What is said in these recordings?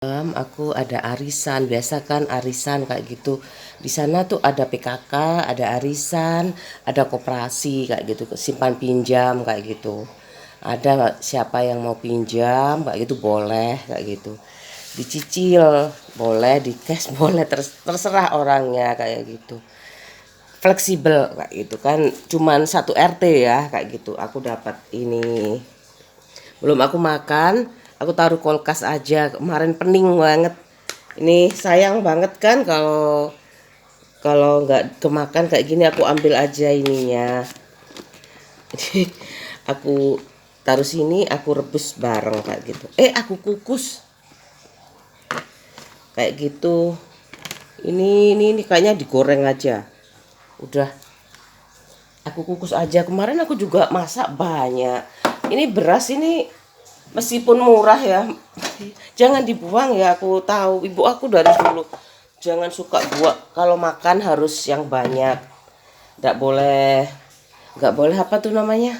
Aku ada arisan, biasa kan arisan kayak gitu. Di sana tuh ada PKK, ada arisan, ada koperasi kayak gitu, simpan pinjam kayak gitu. Ada siapa yang mau pinjam kayak gitu boleh kayak gitu. Dicicil boleh, di cash boleh, terserah orangnya kayak gitu. Fleksibel kayak gitu kan, cuman satu RT ya kayak gitu. Aku dapat ini. Belum aku makan, aku taruh kulkas aja. Kemarin pening banget. Ini sayang banget kan kalau kalau nggak kemakan kayak gini, aku ambil aja ininya. Aku taruh sini, aku rebus bareng kayak gitu. Aku kukus kayak gitu. Ini kayaknya digoreng aja. Udah aku kukus aja. Kemarin aku juga masak banyak. Ini beras ini meskipun murah ya, jangan dibuang ya. Aku tahu ibu aku dari dulu jangan suka buat, kalau makan harus yang banyak, nggak boleh apa tuh namanya,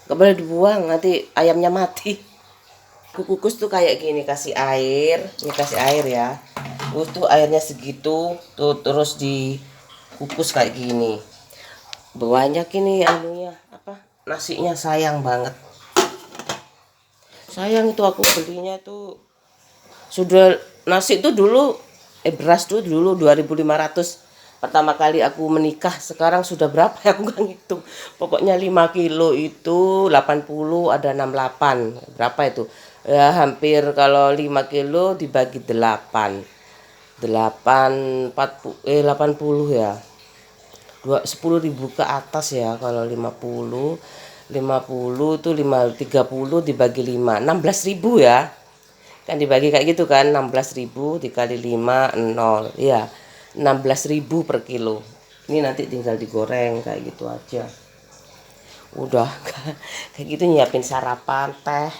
nggak boleh dibuang, nanti ayamnya mati. Aku kukus tuh kayak gini, kasih air, ini kasih air ya. Tuh airnya segitu tuh, terus dikukus kayak gini. Banyak ini anunya apa, nasinya sayang banget. Sayang itu aku belinya tuh sudah, nasi itu dulu beras tuh dulu 2.500 pertama kali aku menikah. Sekarang sudah berapa ya, aku nggak ngitung. Pokoknya 5 kilo itu 80, ada 68, berapa itu ya, hampir. Kalau 5 kilo dibagi 8, 8 40 80 ya, 10.000 ke atas ya. Kalau 50 tuh 30 dibagi 5, 16.000 ya. Kan dibagi kayak gitu kan, 16.000 dikali 5 0 ya, 16.000 per kilo. Ini nanti tinggal digoreng kayak gitu aja. Udah kayak gitu, nyiapin sarapan teh.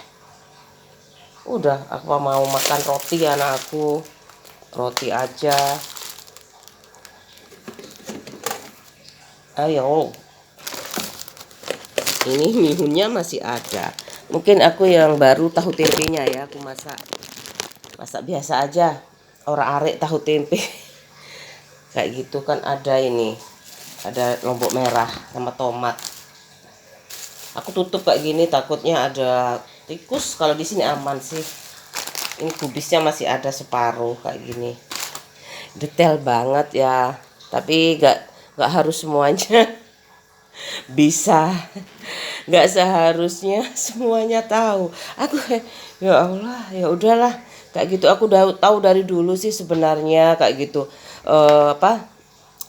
Udah, aku mau makan roti, anak aku roti aja. Ayo, ini mihunnya masih ada. Mungkin aku yang baru tahu tempenya ya, aku masak biasa aja, orang arek tahu tempe. Kayak gitu kan, ada ini, ada lombok merah sama tomat. Aku tutup kayak gini, takutnya ada tikus. Kalau di sini aman sih. Ini kubisnya masih ada separuh kayak gini. Detail banget ya. Tapi nggak harus semuanya bisa. Nggak seharusnya semuanya tahu. Aku ya Allah, ya udahlah kayak gitu. Aku udah tahu dari dulu sih sebenarnya kayak gitu. Apa,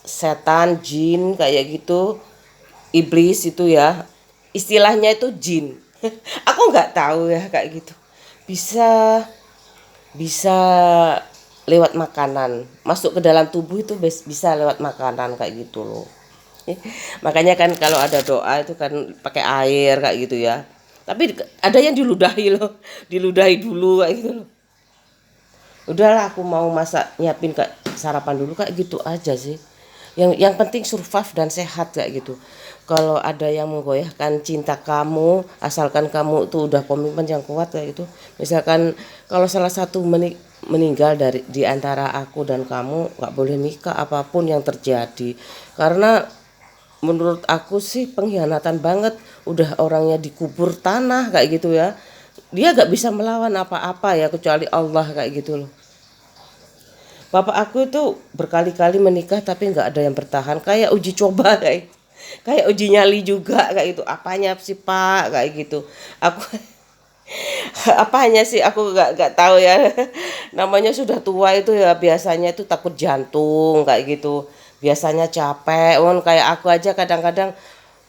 setan, jin kayak gitu, iblis itu ya, istilahnya itu jin. Aku nggak tahu ya kayak gitu, bisa bisa lewat makanan masuk ke dalam tubuh, itu bisa lewat makanan kayak gitu loh. Makanya kan kalau ada doa itu kan pakai air kayak gitu ya, tapi ada yang diludahi loh, diludahi dulu kayak gitu loh. Udahlah, aku mau masak, nyiapin kayak sarapan dulu kayak gitu aja sih. Yang penting survive dan sehat kayak gitu. Kalau ada yang menggoyahkan cinta kamu, asalkan kamu tuh udah komitmen yang kuat kayak gitu. Misalkan kalau salah satu meninggal dari di antara aku dan kamu, nggak boleh nikah apapun yang terjadi. Karena menurut aku sih pengkhianatan banget. Udah orangnya dikubur tanah kayak gitu ya. Dia nggak bisa melawan apa-apa ya, kecuali Allah kayak gitu loh. Bapak aku itu berkali-kali menikah tapi nggak ada yang bertahan, kayak uji coba kayak uji nyali juga kayak gitu. Apanya sih Pak kayak gitu. Aku apanya sih, aku nggak tahu ya. Namanya sudah tua itu ya, biasanya itu takut jantung kayak gitu. Biasanya capek. Kayak aku aja kadang-kadang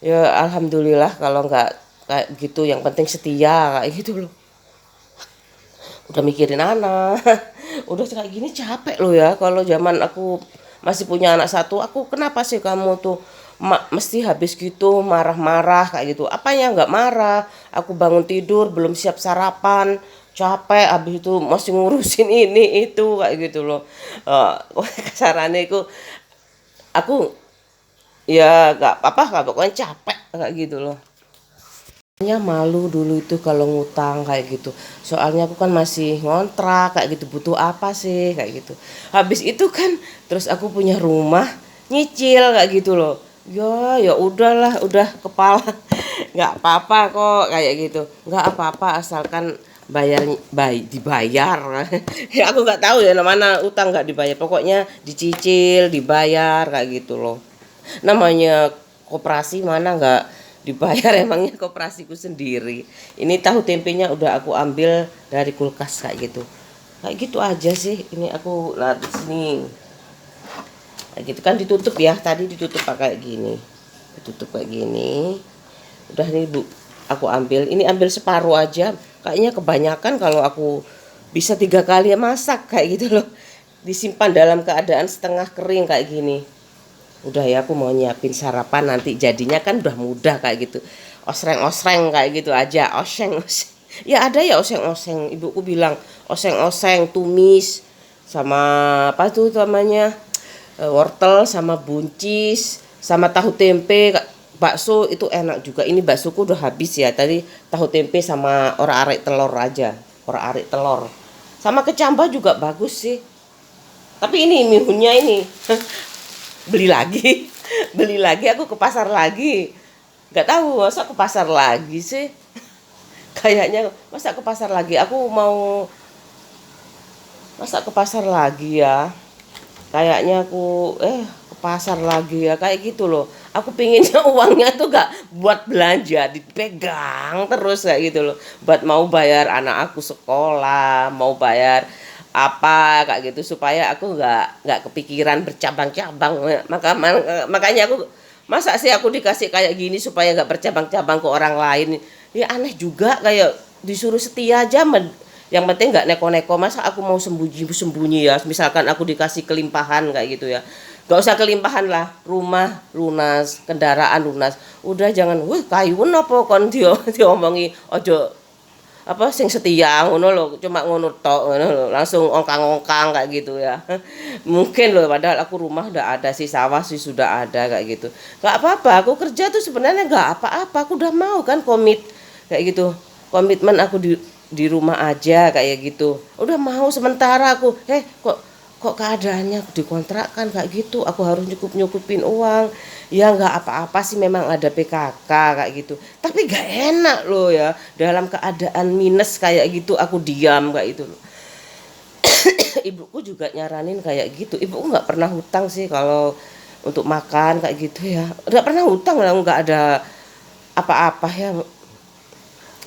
ya alhamdulillah kalau nggak kayak gitu, yang penting setia kayak gitu loh. Udah mikirin anak. Udah kayak gini capek loh ya. Kalau zaman aku masih punya anak satu, aku kenapa sih kamu tuh mesti habis gitu marah-marah kayak gitu. Apanya nggak marah, aku bangun tidur belum siap sarapan, capek, habis itu masih ngurusin ini itu kayak gitu loh. Eh, Kasarannya itu aku ya nggak apa-apa, pokoknya capek kayak gitu loh. Malu dulu itu kalau ngutang kayak gitu. Soalnya aku kan masih ngontrak kayak gitu, butuh apa sih kayak gitu. Habis itu kan terus aku punya rumah, nyicil kayak gitu loh. Ya, ya udahlah, udah kepala. Nggak apa-apa kok kayak gitu. Nggak apa-apa asalkan dibayar. Ya aku nggak tahu ya mana utang nggak dibayar. Pokoknya dicicil, dibayar kayak gitu loh. Namanya koperasi mana nggak dibayar, emangnya koperasiku sendiri. Ini tahu tempenya udah aku ambil dari kulkas kayak gitu aja sih. Ini aku lihat di sini kayak gitu kan, ditutup ya, tadi ditutup pakai gini, ditutup kayak gini. Udah nih Bu, aku ambil ini, ambil separuh aja, kayaknya kebanyakan kalau aku bisa 3 kali ya masak kayak gitu loh. Disimpan dalam keadaan setengah kering kayak gini. Udah ya, aku mau nyiapin sarapan nanti, jadinya kan udah mudah kayak gitu. Osreng-osreng kayak gitu aja, oseng-oseng. Ya ada ya oseng-oseng, ibuku bilang oseng-oseng, tumis sama apa tuh namanya, wortel sama buncis sama tahu tempe, bakso itu enak juga. Ini baksoku udah habis ya, tadi tahu tempe sama orak-arik telur aja, orak-arik telur. Sama kecambah juga bagus sih. Tapi ini mihunnya ini beli lagi. Beli lagi, aku ke pasar lagi, nggak tahu masa ke pasar lagi sih. Kayaknya masa ke pasar lagi, aku mau masa ke pasar lagi ya, kayaknya aku ke pasar lagi ya kayak gitu loh. Aku pinginnya uangnya tuh gak buat belanja dipegang terus kayak gitu loh, buat mau bayar anak aku sekolah, mau bayar apa kayak gitu, supaya aku nggak kepikiran bercabang-cabang. Makanya aku, masa sih aku dikasih kayak gini supaya nggak bercabang-cabang ke orang lain. Ya aneh juga, kayak disuruh setia aja, yang penting nggak neko-neko. Masa aku mau sembunyi-sembunyi ya, misalkan aku dikasih kelimpahan kayak gitu ya, nggak usah kelimpahan lah, rumah lunas, kendaraan lunas, udah jangan wih kayun apa kon diomongi ojo apa sing setia ngono lho, cuma ngono tok ngono lho, langsung ongkang-ongkang kayak gitu ya. Mungkin loh, padahal aku rumah udah ada sih, sawah sih sudah ada kayak gitu. Nggak apa-apa, aku kerja tuh sebenarnya nggak apa-apa, aku udah mau kan komit kayak gitu, komitmen aku di rumah aja kayak gitu, udah mau sementara aku kok kok keadaannya dikontrakkan kayak gitu, aku harus nyukupin uang. Ya nggak apa-apa sih, memang ada PKK kayak gitu, tapi gak enak loh ya dalam keadaan minus kayak gitu aku diam kayak gitu loh. Ibuku juga nyaranin kayak gitu, ibuku nggak pernah hutang sih kalau untuk makan kayak gitu ya, nggak pernah hutang lah, nggak ada apa-apa ya.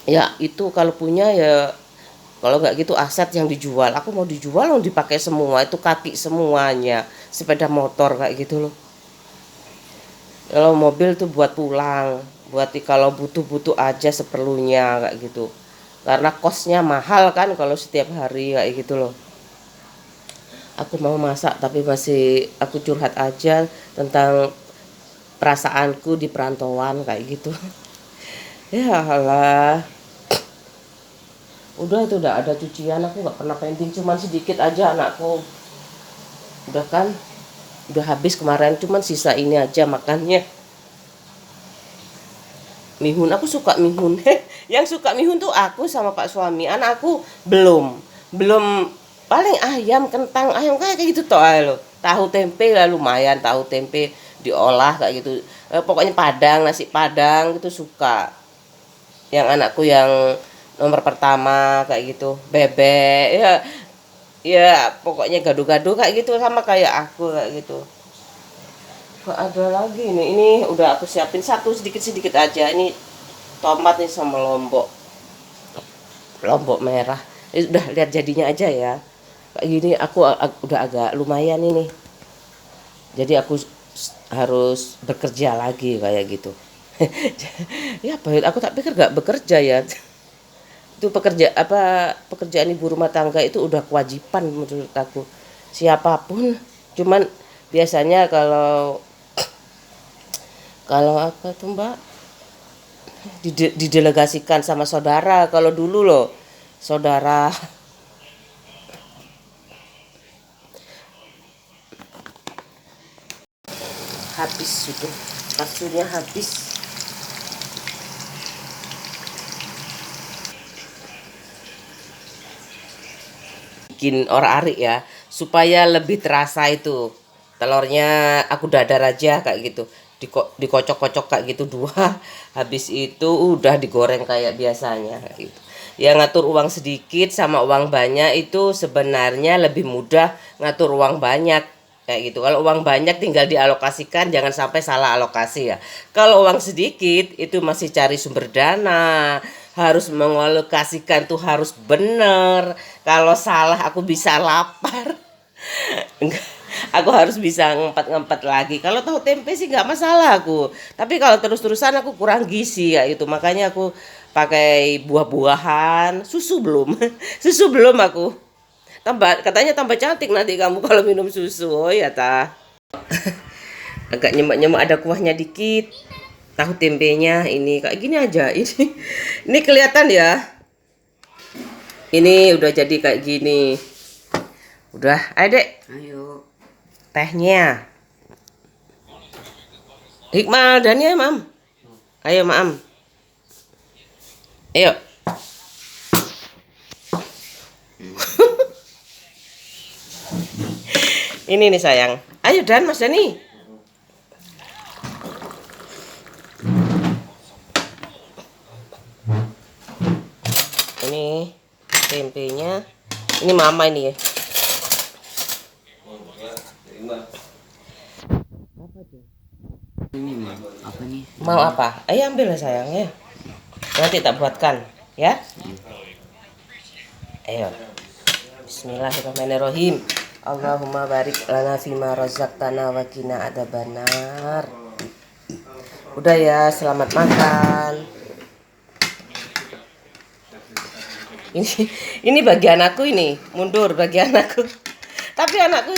Ya itu kalau punya ya, kalau nggak gitu aset yang dijual, aku mau dijual mau dipakai semua, itu kaki semuanya, sepeda motor kayak gitu loh. Kalau mobil tuh buat pulang, buat kalau butuh-butuh aja seperlunya kayak gitu. Karena kosnya mahal kan kalau setiap hari kayak gitu loh. Aku mau masak tapi masih aku curhat aja tentang perasaanku di perantauan kayak gitu. Ya Allah, udah itu udah ada cucian, aku nggak pernah painting, cuman sedikit aja anakku. Udah kan, udah habis kemarin, cuman sisa ini aja makannya. Mihun, aku suka mihun. Yang suka mihun tuh aku sama Pak suami, anakku belum. Belum, paling ayam, kentang, ayam kayak gitu toh ae lo. Tahu tempe lah lumayan, tahu tempe diolah kayak gitu. Pokoknya Padang, nasi Padang itu suka. Yang anakku yang nomor pertama kayak gitu, bebek ya, ya pokoknya gado-gado kayak gitu, sama kayak aku kayak gitu. Gak ada lagi nih, ini udah aku siapin satu sedikit-sedikit aja. Ini tomat nih sama lombok, lombok merah. Udah lihat jadinya aja ya. Kayak gini aku udah agak lumayan ini. Jadi aku harus bekerja lagi kayak gitu. Ya apa aku tak pikir gak bekerja ya. Itu pekerjaan ibu rumah tangga itu udah kewajiban menurut aku, siapapun. Cuman biasanya kalau kalau apa tuh Mbak, didelegasikan sama saudara. Kalau dulu loh, saudara habis sudah, waktunya habis. bikin orak-arik ya, supaya lebih terasa itu telurnya. Aku dadar aja kayak gitu, dikocok-kocok kayak gitu dua. Habis itu udah digoreng kayak biasanya kayak gitu. Ya ngatur uang sedikit sama uang banyak itu sebenarnya lebih mudah ngatur uang banyak kayak gitu. Kalau uang banyak tinggal dialokasikan, jangan sampai salah alokasi ya. Kalau uang sedikit itu masih cari sumber dana, harus mengalokasikan tuh harus bener. Kalau salah aku bisa lapar. Aku harus bisa ngempet-ngempet lagi. Kalau tahu tempe sih nggak masalah aku. Tapi kalau terus-terusan aku kurang gizi ya itu. Makanya aku pakai buah-buahan. Susu belum. Susu belum aku. Katanya tambah cantik nanti kamu kalau minum susu. Oh ya ta. Agak nyemek-nyemek, ada kuahnya dikit. Tahu tempenya ini kayak gini aja. Ini kelihatan ya. Ini udah jadi kayak gini. Udah, ayo Dek. Ayo. Tehnya. Hikmal dan ya, Mam. Ayo, Mam. Ayo. Ini nih sayang. Ayo Dan, Mas Dani. Ini tempenya. Ini Mama ini ya. Ini mah apa nih? Mau apa? Ayo ambil lah sayang ya. Nanti tak buatkan, ya. Ayo. Bismillahirrahmanirrahim. Allahumma barik lana fima razaqtana wa qina adzabannar. Udah ya, selamat makan. Ini bagian aku ini, mundur bagian aku. Tapi anakku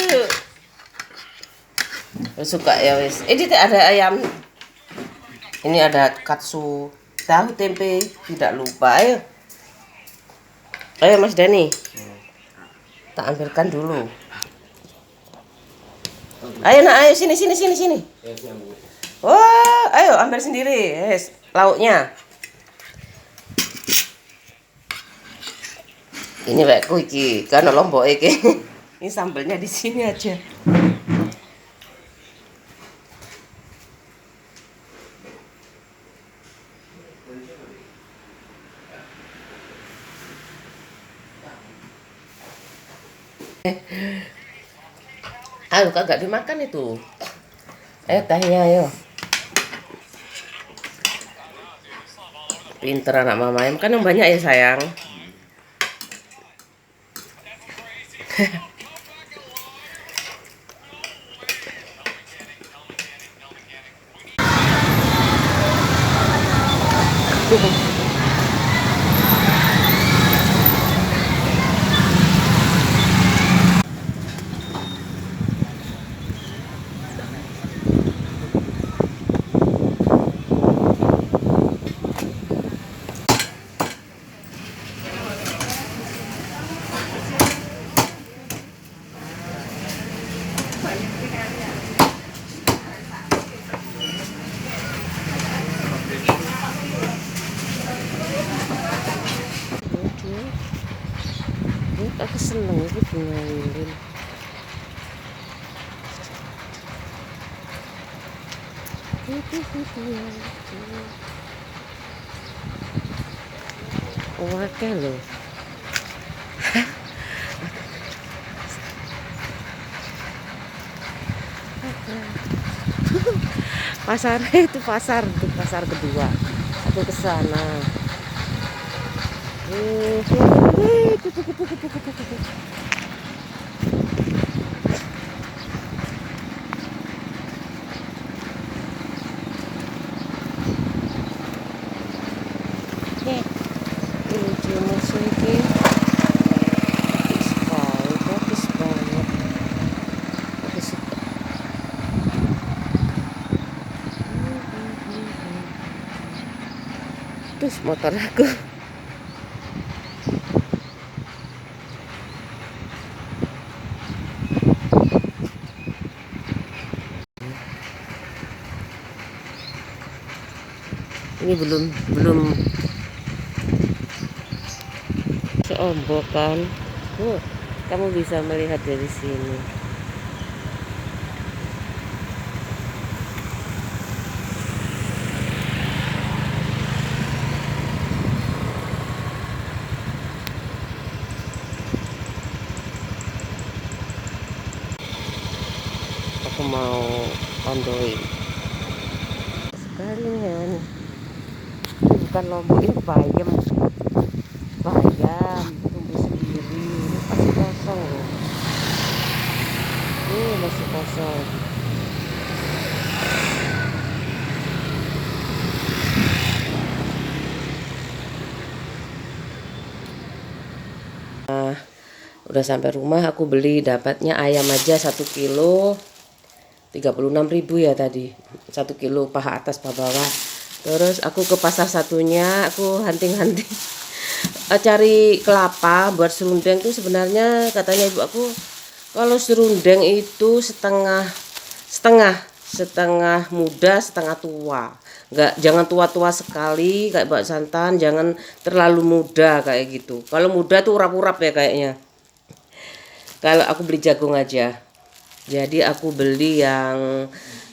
suka ya wis. Ini ada ayam. Ini ada katsu, tahu tempe, tidak lupa. Ayo. Ayo Mas Dani. Tak ambilkan dulu. Ayo nak, ayo sini. Wah, ayo ambil sendiri. Yes, lauknya. Ini wekku iki, kan lombok iki. Ini sambelnya di sini aja. Ayo kagak dimakan itu. Ayo tehnya ayo. Pinter anak mama, kan yang banyak ya sayang. Aku seneng itu dinyailin. Oke loh. Pasarnya itu pasar kedua. Aku ke sana. Terus motor aku. Ini belum seombokan. Kamu bisa melihat dari sini. Aku mau on the way. Sekali nih hewan. Bukan lombok, ini bayam. Bayam tumbuh sendiri. Ini masih kosong loh. Ini masih kosong. Udah sampai rumah, aku beli dapatnya ayam aja 1 kilo 36.000 ya tadi. 1 kilo paha atas paha bawah. Terus aku ke pasar satunya, aku hunting-hunting cari kelapa buat serundeng tuh. Sebenarnya katanya ibu aku, kalau serundeng itu setengah muda setengah tua, jangan tua-tua sekali kayak bak santan, jangan terlalu muda kayak gitu. Kalau muda tuh urap-urap ya kayaknya. Kalau aku beli jagung aja, jadi aku beli yang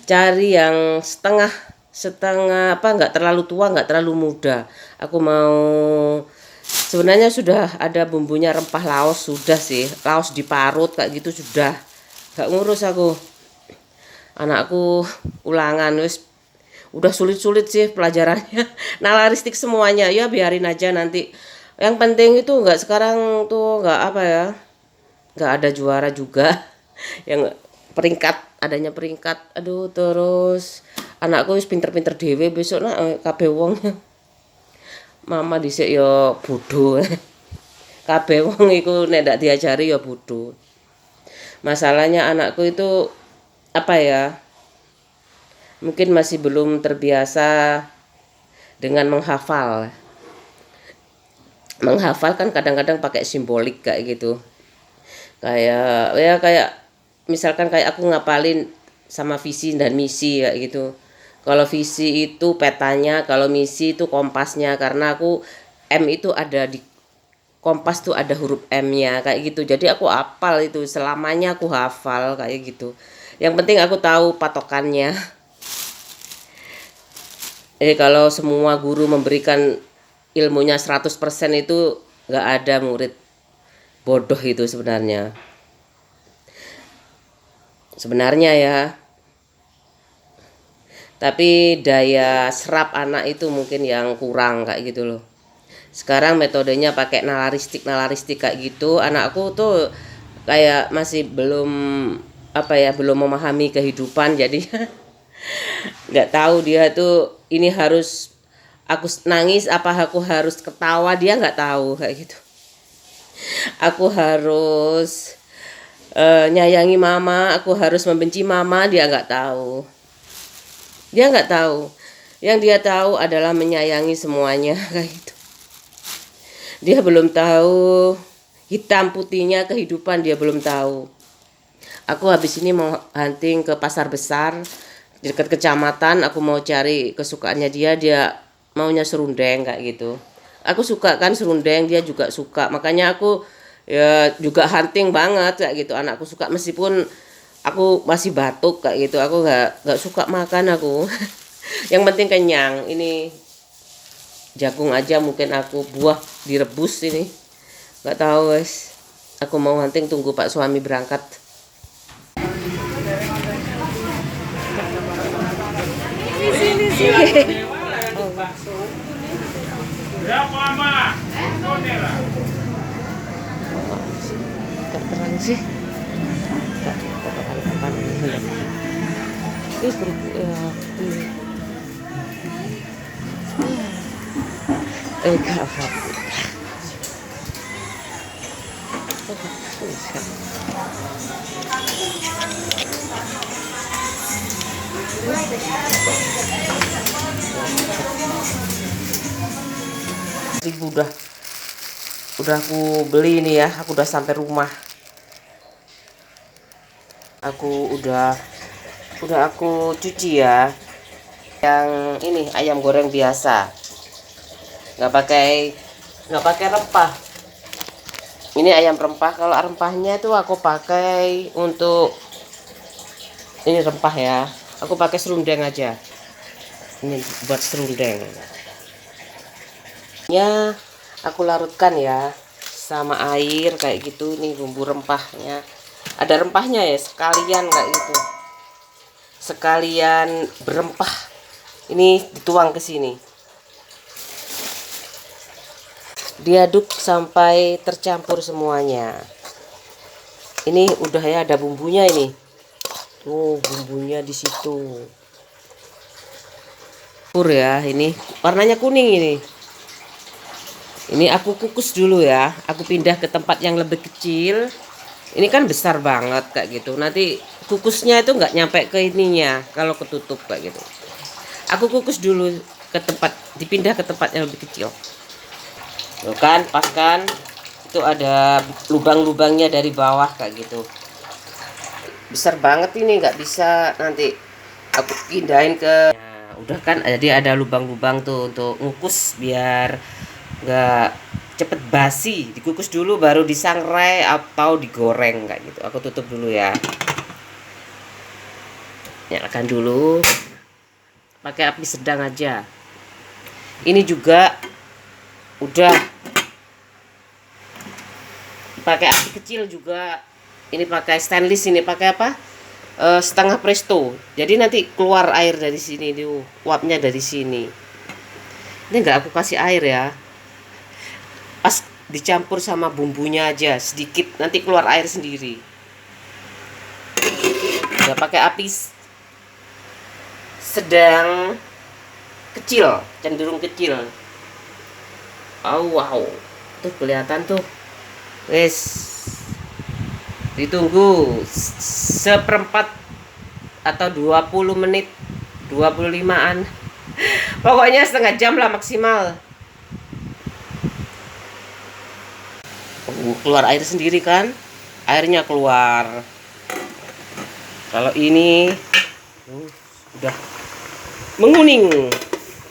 cari yang setengah apa, nggak terlalu tua nggak terlalu muda. Aku mau, sebenarnya sudah ada bumbunya, rempah laos sudah sih, laos diparut kayak gitu sudah, nggak ngurus aku. Anakku ulangan wis udah sulit-sulit sih pelajarannya. Nalaristik semuanya, ya biarin aja nanti. Yang penting itu nggak, sekarang tuh nggak apa ya, nggak ada juara juga. Yang peringkat, adanya peringkat, aduh. Terus anakku wis pinter-pinter dhewe, besok nak kabeh wong mama dhisik ya bodoh. Kabeh wong iku nek ndak diajari ya bodoh. Masalahnya anakku itu apa ya, mungkin masih belum terbiasa dengan menghafal. Menghafal kan kadang-kadang pakai simbolik kayak gitu. Kayak misalkan kayak aku ngapalin sama visi dan misi kayak gitu. Kalau visi itu petanya, kalau misi itu kompasnya, karena aku M itu ada di kompas tuh, ada huruf M-nya kayak gitu. Jadi aku hafal itu, selamanya aku hafal kayak gitu. Yang penting aku tahu patokannya. Kalau semua guru memberikan ilmunya 100% itu nggak ada murid bodoh itu sebenarnya. Sebenarnya ya. Tapi daya serap anak itu mungkin yang kurang kayak gitu loh. Sekarang metodenya pakai nalaristik kayak gitu. Anakku tuh kayak masih belum apa ya, belum memahami kehidupan, jadi nggak tahu dia tuh ini harus aku nangis apa aku harus ketawa, dia nggak tahu kayak gitu. Aku harus nyayangi mama, aku harus membenci mama, dia nggak tahu. Dia nggak tahu. Yang dia tahu adalah menyayangi semuanya kayak gitu. Dia belum tahu hitam putihnya kehidupan, dia belum tahu. Aku habis ini mau hunting ke pasar besar dekat kecamatan, aku mau cari kesukaannya dia maunya serundeng kayak gitu. Aku suka kan serundeng, dia juga suka. Makanya aku ya juga hunting banget kayak gitu. Anakku suka meskipun aku masih batuk kayak gitu. Aku nggak suka makan aku. Yang penting kenyang. Ini jagung aja mungkin aku buah direbus ini. Nggak tahu guys. Aku mau hunting, tunggu Pak suami berangkat. Sini. Berapa lama? Terang sih. Udah aku beli ini ya, aku udah sampai rumah. Aku udah aku cuci ya. Yang ini ayam goreng biasa. Nggak pakai rempah. Ini ayam rempah. Kalau rempahnya itu aku pakai untuk ini rempah ya. Aku pakai serundeng aja. Ini buat serundeng. Ya, aku larutkan ya sama air kayak gitu. Nih bumbu rempahnya. Ada rempahnya ya, sekalian kayak gitu. Sekalian berempah. Ini dituang ke sini. Diaduk sampai tercampur semuanya. Ini udah ya, ada bumbunya ini. Tuh, bumbunya di situ. Pur ya, ini warnanya kuning ini. Ini aku kukus dulu ya. Aku pindah ke tempat yang lebih kecil. Ini kan besar banget kayak gitu. Nanti kukusnya itu nggak nyampe ke ininya kalau ketutup kayak gitu. Aku kukus dulu ke tempat, dipindah ke tempat yang lebih kecil. Tuh kan, pas kan itu ada lubang-lubangnya dari bawah kayak gitu. Besar banget ini, nggak bisa nanti aku pindahin ke. Nah, udah kan, jadi ada lubang-lubang tuh untuk ngukus biar nggak cepet basi. Dikukus dulu baru disangrai atau digoreng kayak gitu. Aku tutup dulu ya. Nyalakan dulu. Pakai api sedang aja. Ini juga udah pakai api kecil juga. Ini pakai stainless, ini pakai apa, setengah presto. Jadi nanti keluar air dari sini, uapnya dari sini. Ini enggak aku kasih air ya, pas dicampur sama bumbunya aja sedikit, nanti keluar air sendiri. Udah pakai api sedang kecil, cenderung kecil. Oh wow, tuh kelihatan tuh. Wes, ditunggu seperempat atau 20 menit, 25-an. Pokoknya setengah jam lah maksimal. Keluar air sendiri kan, airnya keluar. Kalau ini udah menguning,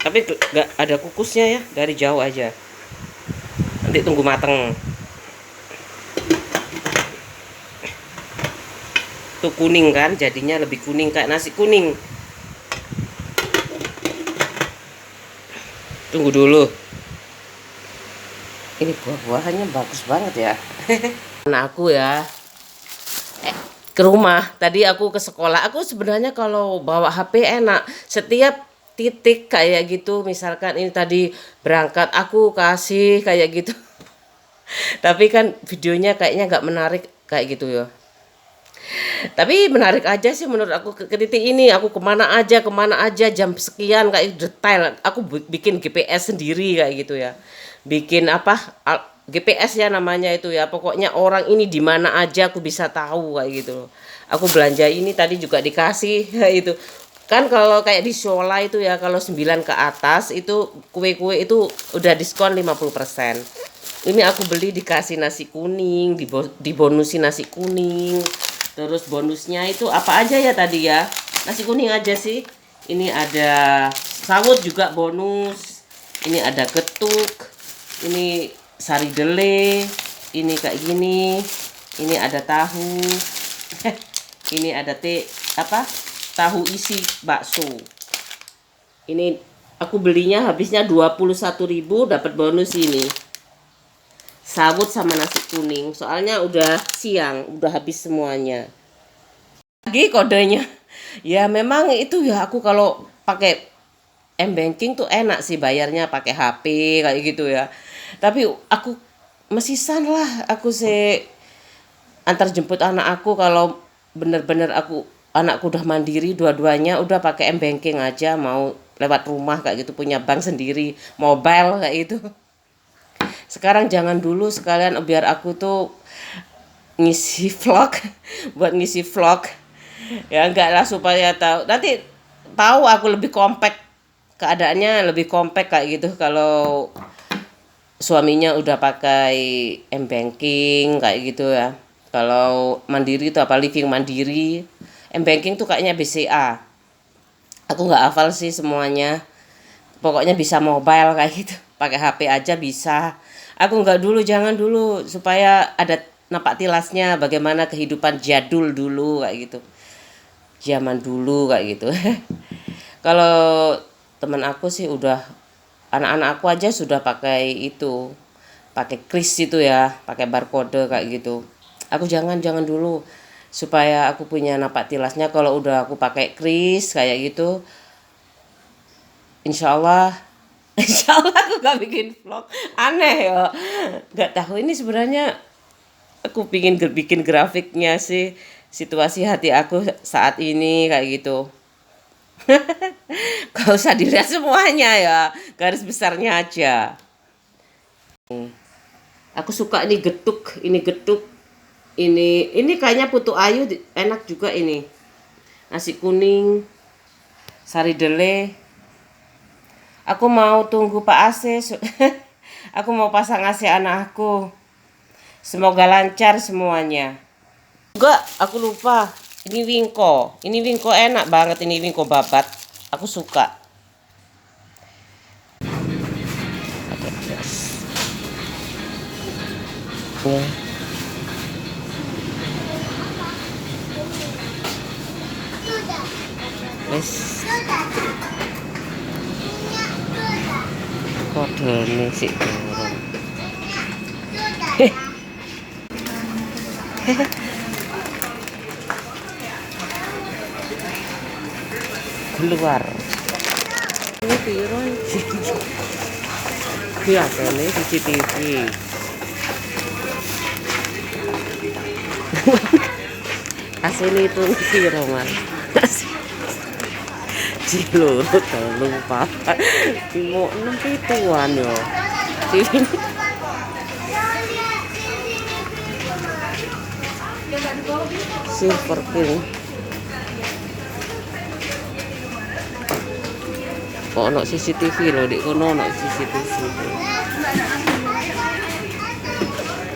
tapi nggak ada kukusnya ya, dari jauh aja. Nanti tunggu mateng. Tuh kuning kan, jadinya lebih kuning kayak nasi kuning. Tunggu dulu. Ini buah-buahannya bagus banget ya. Anak aku ya, ke rumah. Tadi aku ke sekolah. Aku sebenarnya kalau bawa HP enak. Setiap titik kayak gitu, misalkan ini tadi berangkat aku kasih kayak gitu. Tapi kan videonya kayaknya nggak menarik kayak gitu ya. Tapi menarik aja sih menurut aku, ke titik ini aku kemana aja jam sekian kayak detail. Aku bikin GPS sendiri kayak gitu ya. Bikin apa, GPS ya namanya itu ya. Pokoknya orang ini di mana aja aku bisa tahu kayak gitu. Aku belanja ini tadi juga dikasih kayak itu. Kan kalau kayak di Shola itu ya, kalau 9 ke atas itu kue-kue itu udah diskon 50%. Ini aku beli dikasih nasi kuning, dibonusin nasi kuning. Terus bonusnya itu apa aja ya tadi ya? Nasi kuning aja sih. Ini ada sawut juga bonus. Ini ada getuk. Ini sari dele. Ini kayak gini. Ini ada tahu. Ini ada tahu isi bakso. Ini aku belinya habisnya 21.000, dapat bonus ini. Sawut sama nasi kuning, soalnya udah siang, udah habis semuanya. Lagi kodenya, ya memang itu ya, aku kalau pakai m-banking tuh enak sih bayarnya pakai HP kayak gitu ya. Tapi aku mesisan lah, aku antar jemput anak aku kalau bener-bener anakku udah mandiri dua-duanya, udah pakai m-banking aja, mau lewat rumah kayak gitu, punya bank sendiri, mobile kayak gitu. Sekarang jangan dulu sekalian biar aku tuh ngisi vlog, buat ngisi vlog. Ya enggak lah, supaya nanti tahu aku lebih compact, keadaannya lebih compact kayak gitu kalau suaminya udah pakai m-banking kayak gitu ya. Kalau mandiri itu apa, living mandiri, m-banking tuh kayaknya BCA. Aku nggak hafal sih semuanya. Pokoknya bisa mobile kayak gitu, pakai HP aja bisa. Aku nggak dulu, jangan dulu, supaya ada napak tilasnya bagaimana kehidupan jadul dulu kayak gitu. Zaman dulu kayak gitu. Kalau teman aku sih udah, anak-anak aku aja sudah pakai itu, pakai kris itu ya, pakai barcode kayak gitu. Aku jangan dulu, supaya aku punya napak tilasnya. Kalau udah aku pakai kris kayak gitu, insya Allah, insya Allah aku gak bikin vlog. Aneh ya, gak tahu ini sebenarnya aku pingin bikin grafiknya sih, situasi hati aku saat ini kayak gitu. Gak usah dilihat semuanya ya, garis besarnya aja. Aku suka ini getuk, ini kayaknya putu ayu enak juga ini. Nasi kuning, sari dele. Aku mau tunggu Pak AC. Aku mau pasang AC anak aku. Semoga lancar semuanya. Juga aku lupa. Ini wingko. Ini wingko enak banget, ini wingko babat. Aku suka. Ya. Wes. Kode ini sih turun. Keluar. Ini piro iki? Biasanya CCTV. Asli itu piro, Mas? Cilo tolong papat. Mau 6 pituan yo. Silver King. Kok ono CCTV loh, di kono ono CCTV.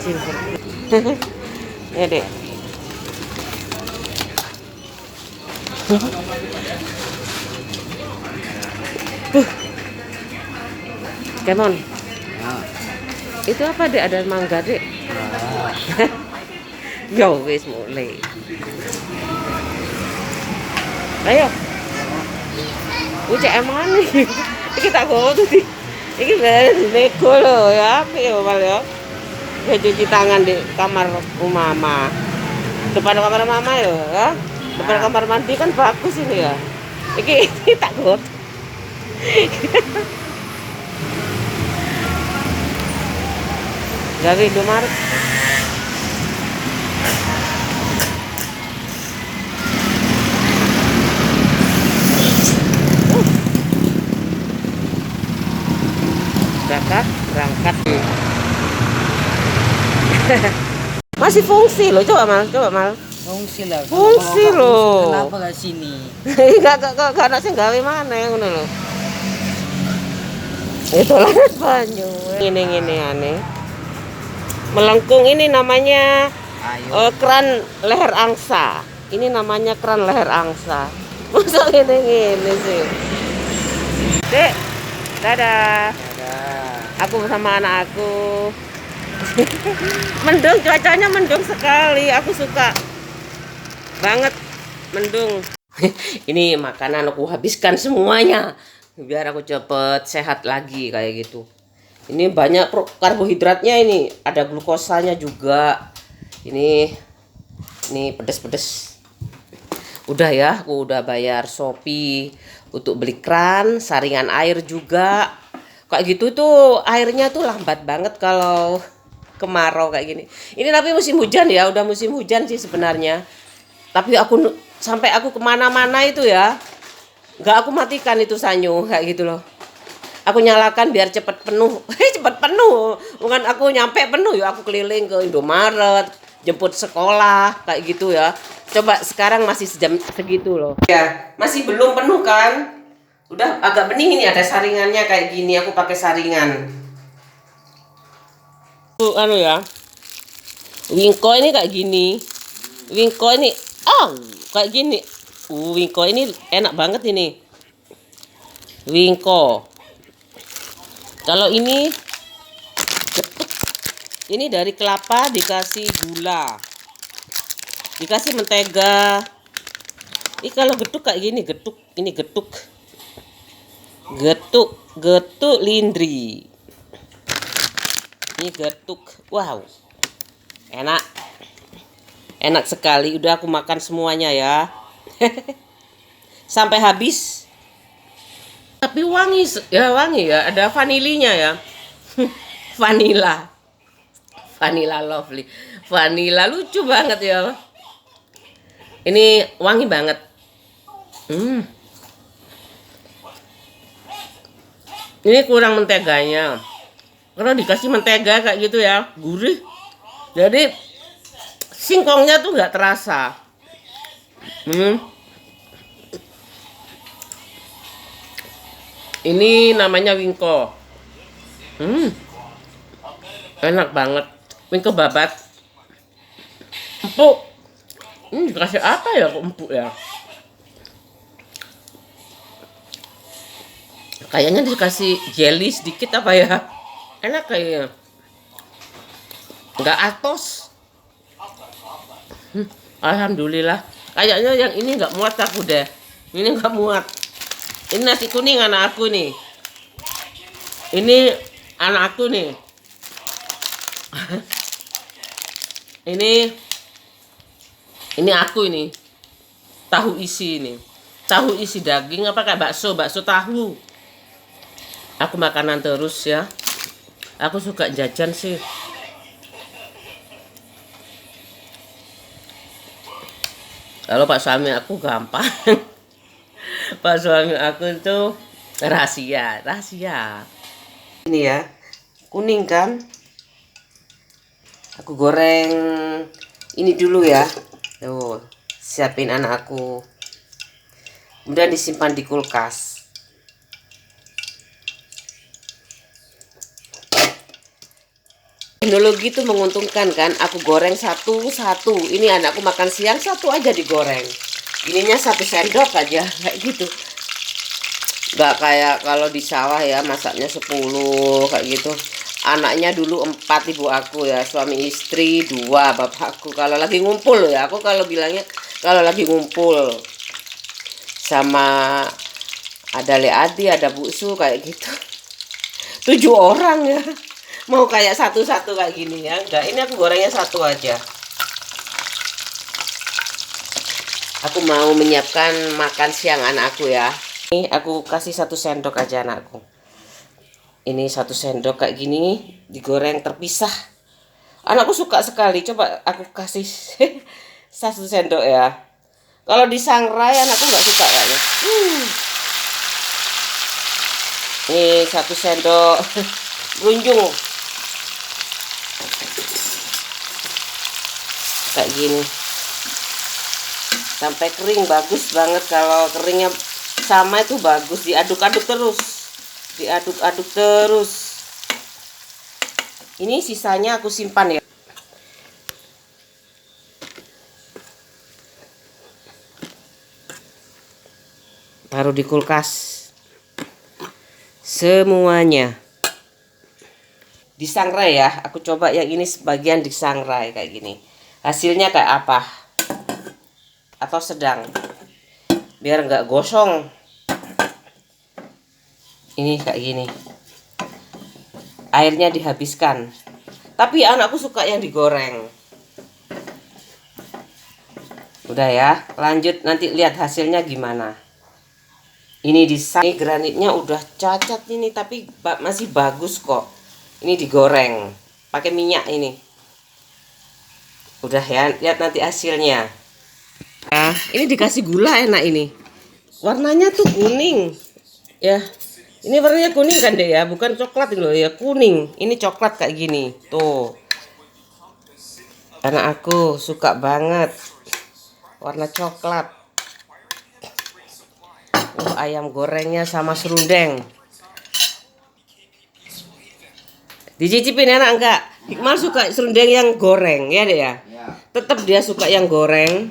Silver King. Ya, Dek. Kemon. Ya. Itu apa, Dek? Ada mangga, Dek? Yo wis mulai. Ayo. Ucek emang nih. Iki tak gowo tuh di. Iki beres nego lho ya, apik yo Mal ya. Ya cuci tangan di kamar Mama. Depan kamar Mama yo, ya. Depan kamar mandi kan bagus ini ya. Iki tak gowo. Gawe Indomaret. Berangkat masih fungsi loh, coba mal Fungsi lah. Fungsi Kalau loh. kenapa gak sini? Gak ada sing gawe mana ngono lho. Itu lah banyu ini aneh melengkung. Ini namanya keran leher angsa. Ini namanya keran leher angsa. Masa ini sih. Dek, dadah. Aku bersama anak aku. Mendung, cuacanya mendung sekali. Aku suka banget mendung. Ini makanan aku habiskan semuanya biar aku cepet sehat lagi kayak gitu. Ini banyak karbohidratnya, ini ada glukosanya juga. Ini pedes-pedes. Udah ya, aku udah bayar Shopee untuk beli keran, saringan air juga. Kayak gitu tuh airnya tuh lambat banget kalau kemarau kayak gini. Ini tapi musim hujan ya, udah musim hujan sih sebenarnya. Tapi sampai aku kemana-mana itu ya, nggak aku matikan itu sanyo kayak gitu loh. Aku nyalakan biar cepet penuh. Cepet penuh, bukan aku nyampe penuh ya. Aku keliling ke Indomaret, jemput sekolah kayak gitu ya. Coba sekarang masih sejam segitu loh. Ya masih belum penuh kan. Udah agak bening, ini ada saringannya kayak gini. Aku pakai saringan. Anu ya. Wingko ini kayak gini. Wingko ini kayak gini. Wingko ini enak banget ini. Wingko. Kalau ini getuk Ini dari kelapa dikasih gula, dikasih mentega. Ini kalau getuk kayak gini, getuk. Ini getuk. Getuk lindri. Ini getuk. Wow. Enak. Enak sekali. Udah aku makan semuanya ya. Sampai habis. Tapi wangi ya, ada vanilinya ya. Vanilla lovely. Vanilla lucu banget ya. Ini wangi banget. Ini kurang menteganya. Kalau dikasih mentega kayak gitu ya, gurih. Jadi singkongnya tuh nggak terasa. Ini namanya wingko. Enak banget. Wingko babat. Empuk. Ini dikasih apa ya kok empuk ya? Kayaknya dikasih jelly sedikit apa ya? Enak kayaknya. Nggak atos. Alhamdulillah. Kayaknya yang ini nggak muat aku deh. Ini nggak muat. Ini nasi kuning anak aku nih. Ini anak aku nih. Ini aku ini. Tahu isi ini. Tahu isi daging apa kayak bakso tahu. Aku makanan terus ya. Aku suka jajan sih. Kalau pak suami aku gampang. Pak suami aku itu rahasia. Ini ya, kuning kan. Aku goreng ini dulu ya. Tuh, siapin anak aku. Kemudian disimpan di kulkas. Teknologi itu menguntungkan kan. Aku goreng satu-satu. Ini anakku makan siang satu aja digoreng. Ininya 1 sendok aja kayak gitu. Nggak kayak kalau di sawah ya masaknya 10 kayak gitu. Anaknya dulu 4 ibu aku ya, suami istri 2 bapakku. Kalau lagi ngumpul ya, aku kalau bilangnya kalau lagi ngumpul sama ada Leadi, ada Bu Su kayak gitu. 7 orang ya. Mau kayak satu-satu kayak gini ya. Enggak, ini aku gorengnya satu aja. Aku mau menyiapkan makan siang anakku ya. Ini aku kasih 1 sendok aja anakku. Ini 1 sendok kayak gini digoreng terpisah. Anakku suka sekali. Coba aku kasih 1 sendok ya. Kalau disangrai anakku nggak suka kayaknya. Ini 1 sendok runjung. Kayak gini. Sampai kering, bagus banget. Kalau keringnya sama itu bagus. Diaduk-aduk terus. Ini sisanya aku simpan ya. Taruh di kulkas. Semuanya disangrai ya. Aku coba yang ini sebagian disangrai kayak gini. Hasilnya kayak apa? Atau sedang. Biar nggak gosong. Ini kayak gini. Airnya dihabiskan. Tapi anakku suka yang digoreng. Udah ya, lanjut nanti lihat hasilnya gimana. Ini ini granitnya udah cacat ini, tapi masih bagus kok. Ini digoreng pakai minyak ini. Udah ya, lihat nanti hasilnya. Nah, ini dikasih gula enak ini. Warnanya tuh kuning. Ya. Ini warnanya kuning kan deh ya, bukan coklat loh ya, kuning. Ini coklat kayak gini. Tuh. Anak aku suka banget warna coklat. Ayam gorengnya sama serundeng. Dicicipin enak enggak? Hikmal suka serundeng yang goreng ya deh ya. Tetap dia suka yang goreng.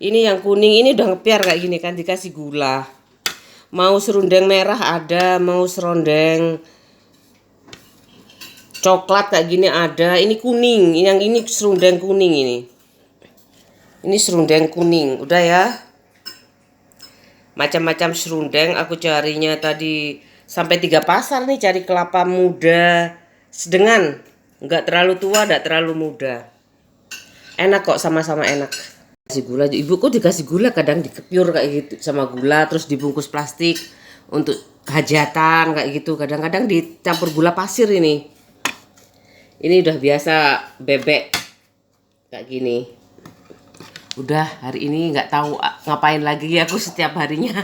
Ini yang kuning ini udah ngepiar kayak gini kan, dikasih gula. Mau serundeng merah ada, mau serundeng coklat kayak gini ada, ini kuning, yang ini serundeng kuning ini. Ini serundeng kuning, udah ya. Macam-macam serundeng aku carinya tadi sampai 3 pasar nih cari kelapa muda sedengan. Enggak terlalu tua, enggak terlalu muda. Enak kok, sama-sama enak. Kasih gula, ibuku dikasih gula kadang dikepiur kayak gitu sama gula terus dibungkus plastik untuk hajatan kayak gitu. Kadang-kadang dicampur gula pasir ini. Ini udah biasa bebek kayak gini. Udah hari ini nggak tahu ngapain lagi aku setiap harinya.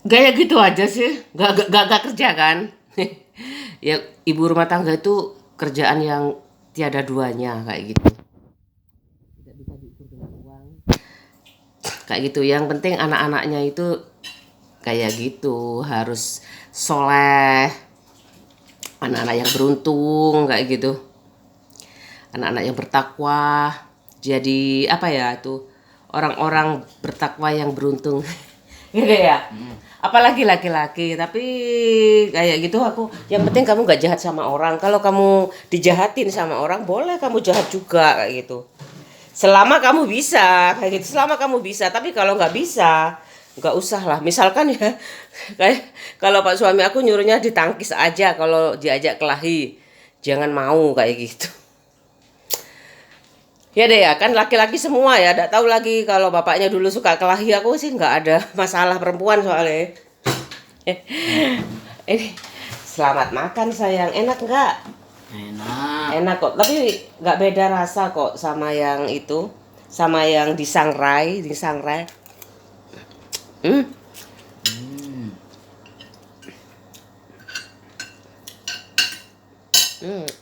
Gaya gitu aja sih, gak kerja kan. Ya ibu rumah tangga itu kerjaan yang tiada duanya kayak gitu. Tidak bisa diukur dengan uang. Kayak gitu. Yang penting anak-anaknya itu kayak gitu, harus soleh, anak-anak yang beruntung kayak gitu, anak-anak yang bertakwa. Jadi apa ya itu, orang-orang bertakwa yang beruntung. Gitu ya. Apalagi laki-laki, tapi kayak gitu aku. Yang penting kamu gak jahat sama orang. Kalau kamu dijahatin sama orang, boleh kamu jahat juga kayak gitu. Selama kamu bisa kayak gitu, selama kamu bisa. Tapi kalau nggak bisa, nggak usah lah. Misalkan ya, kayak kalau pak suami aku nyuruhnya ditangkis aja kalau diajak kelahi, jangan mau kayak gitu. Ya deh ya, kan laki-laki semua ya, nggak tahu lagi kalau bapaknya dulu suka kelahi. Aku sih nggak ada masalah perempuan soalnya. Ini selamat makan sayang, enak nggak? Enak. Enak kok, tapi nggak beda rasa kok sama yang itu, sama yang di sangrai, Hmm.